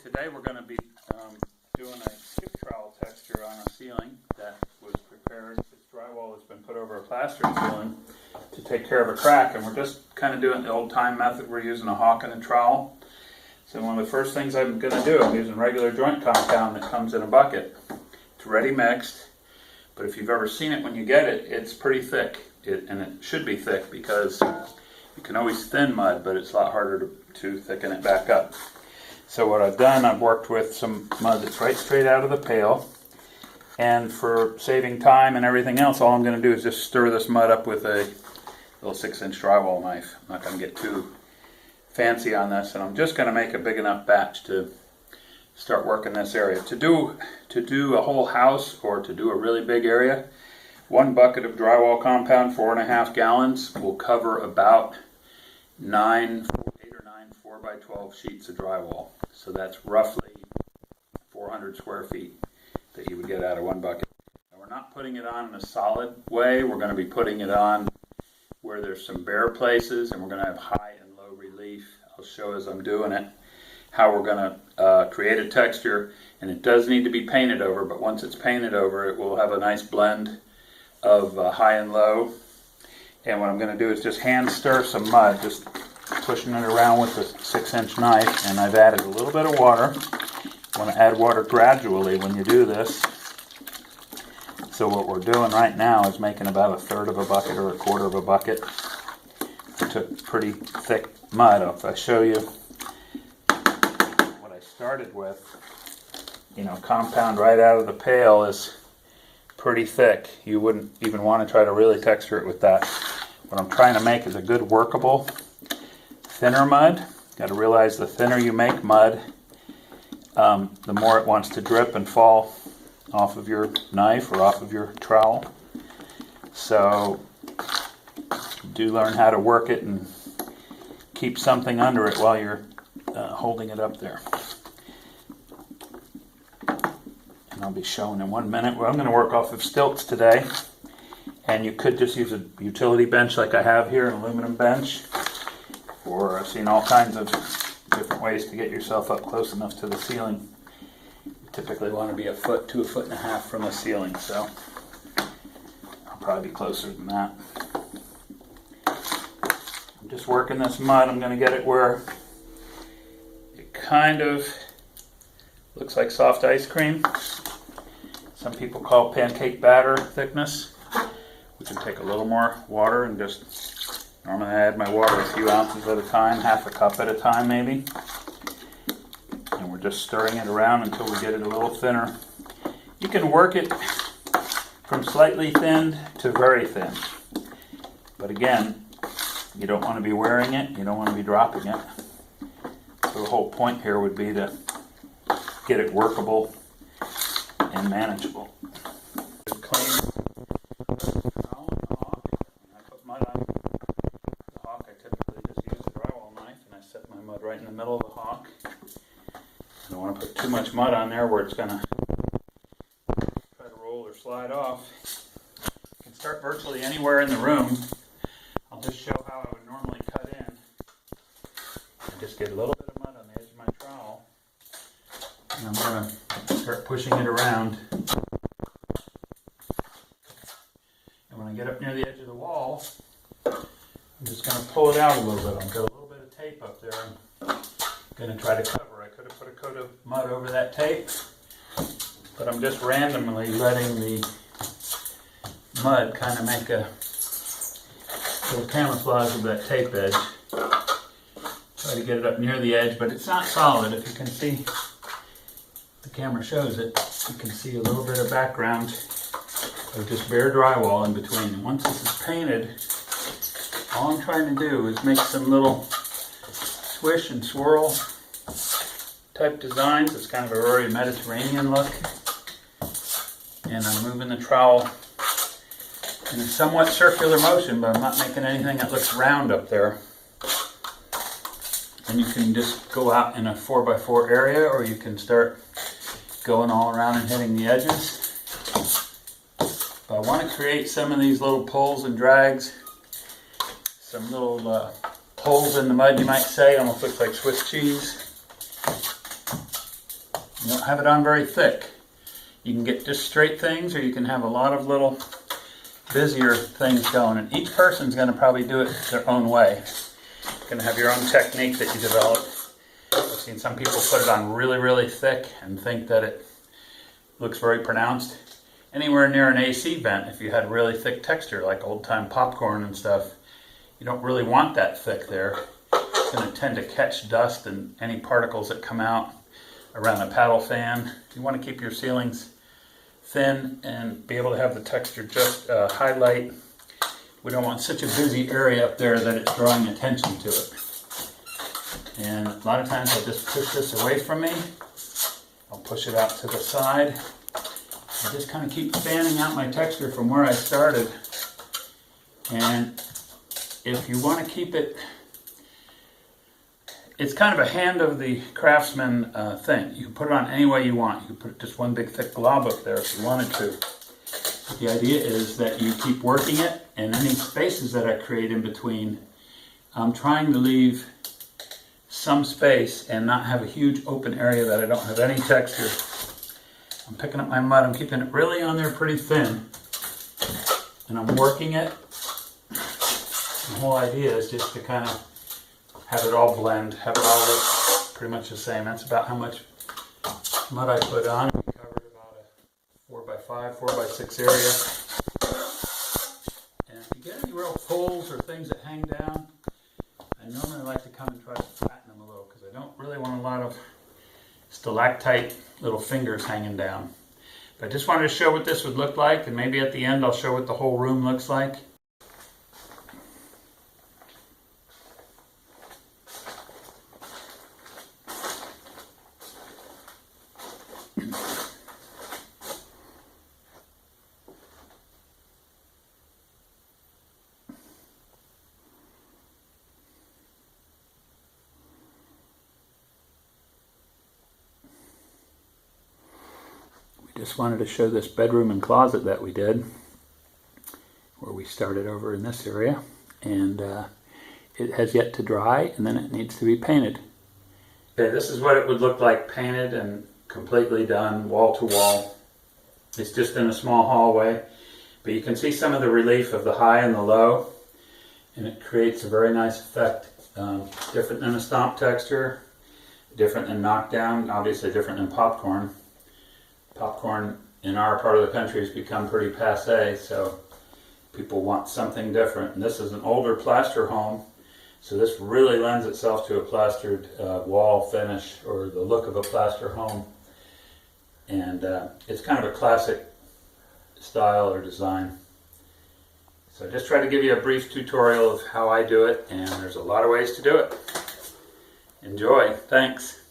Today we're going to be doing a skip trowel texture on a ceiling that was prepared. This drywall has been put over a plastered ceiling to take care of a crack, and we're just kind of doing the old time method. We're using a hawk and a trowel. So one of the first things I'm going to do, I'm using regular joint compound that comes in a bucket. It's ready mixed, but if you've ever seen it when you get it, it's pretty thick. And it should be thick because you can always thin mud, but it's a lot harder to thicken it back up. So what I've done, I've worked with some mud that's right straight out of the pail. And for saving time and everything else, all I'm going to do is just stir this mud up with a little 6-inch drywall knife. I'm not going to get too fancy on this, and I'm just going to make a big enough batch to start working this area. To do a whole house or to do a really big area, 1 bucket of drywall compound, 4.5 gallons, will cover about 8 or 9 4x12 sheets of drywall. So that's roughly 400 square feet that you would get out of 1 bucket. Now we're not putting it on in a solid way. We're going to be putting it on where there's some bare places, and we're going to have high and low relief. I'll show as I'm doing it how we're going to create a texture, and it does need to be painted over, but once it's painted over, it will have a nice blend of high and low. And what I'm going to do is just hand stir some mud, just pushing it around with a 6-inch knife, and I've added a little bit of water. You want to add water gradually when you do this. So what we're doing right now is making about 1/3 of a bucket or 1/4 of a bucket. I took pretty thick mud. If I show you what I started with, compound right out of the pail is pretty thick. You wouldn't even want to try to really texture it with that. What I'm trying to make is a good workable thinner mud. Got to realize the thinner you make mud, the more it wants to drip and fall off of your knife or off of your trowel. So do learn how to work it and keep something under it while you're holding it up there. And I'll be showing in 1 minute. Well, I'm going to work off of stilts today, and you could just use a utility bench like I have here, an aluminum bench. Or I've seen all kinds of different ways to get yourself up close enough to the ceiling. You typically want to be 1 foot to 1.5 feet from the ceiling, so I'll probably be closer than that. I'm just working this mud. I'm going to get it where it kind of looks like soft ice cream. Some people call pancake batter thickness. We can take a little more water and just normally I add my water a few ounces at a time, 1/2 cup at a time maybe. And we're just stirring it around until we get it a little thinner. You can work it from slightly thinned to very thin. But again, you don't want to be wearing it, you don't want to be dropping it. So the whole point here would be to get it workable and manageable. Just clean the hawk. I put mud on the hawk. I typically just use a drywall knife, and I set my mud right in the middle of the hawk. I don't want to put too much mud on there where it's going to try to roll or slide off. You can start virtually anywhere in the room. I'll just show how I would normally cut in. I just get a little bit of mud on the edge of my trowel, and I'm going to start pushing it around. And when I get up near the edge of the wall, I'm just going to pull it out a little bit. I'll get a little bit of tape up there. I'm going to try to cover. I could have put a coat of mud over that tape, but I'm just randomly letting the mud kind of make a little camouflage of that tape edge. Try to get it up near the edge, but it's not solid. If you can see, the camera shows it, you can see a little bit of background of just bare drywall in between. And once this is painted, all I'm trying to do is make some little swish and swirl type designs. It's kind of a very Mediterranean look. And I'm moving the trowel in a somewhat circular motion, but I'm not making anything that looks round up there. And you can just go out in a 4x4 area, or you can start going all around and hitting the edges. But I want to create some of these little pulls and drags, some little holes in the mud, you might say, almost looks like Swiss cheese. You don't have it on very thick. You can get just straight things, or you can have a lot of little busier things going. And each person's going to probably do it their own way. You're going to have your own technique that you develop. I've seen some people put it on really, really thick and think that it looks very pronounced. Anywhere near an AC vent, if you had really thick texture, like old-time popcorn and stuff, you don't really want that thick there. It's going to tend to catch dust and any particles that come out around a paddle fan. You want to keep your ceilings thin and be able to have the texture just highlight. We don't want such a busy area up there that it's drawing attention to it. And a lot of times I'll just push this away from me. I'll push it out to the side. I just kind of keep fanning out my texture from where I started. And if you want to keep it, it's kind of a hand of the craftsman thing. You can put it on any way you want. You can put just one big thick glob up there if you wanted to. But the idea is that you keep working it, and any spaces that I create in between, I'm trying to leave some space and not have a huge open area that I don't have any texture. I'm picking up my mud, I'm keeping it really on there pretty thin, and I'm working it. The whole idea is just to kind of have it all blend, have it all look pretty much the same. That's about how much mud I put on. We covered about a 4x5, 4x6 area. And if you get any real holes or things that hang down, I normally like to come and try to flatten them a little, because I don't really want a lot of stalactite little fingers hanging down. But I just wanted to show what this would look like, and maybe at the end I'll show what the whole room looks like. Just wanted to show this bedroom and closet that we did, where we started over in this area, and it has yet to dry, and then it needs to be painted. Okay, this is what it would look like painted and completely done, wall to wall. It's just in a small hallway, but you can see some of the relief of the high and the low, and it creates a very nice effect. Different than a stomp texture, different than knockdown, obviously different than popcorn. Popcorn in our part of the country has become pretty passé, so people want something different. And this is an older plaster home, so this really lends itself to a plastered wall finish, or the look of a plaster home. And it's kind of a classic style or design. So I just try to give you a brief tutorial of how I do it, and there's a lot of ways to do it. Enjoy. Thanks.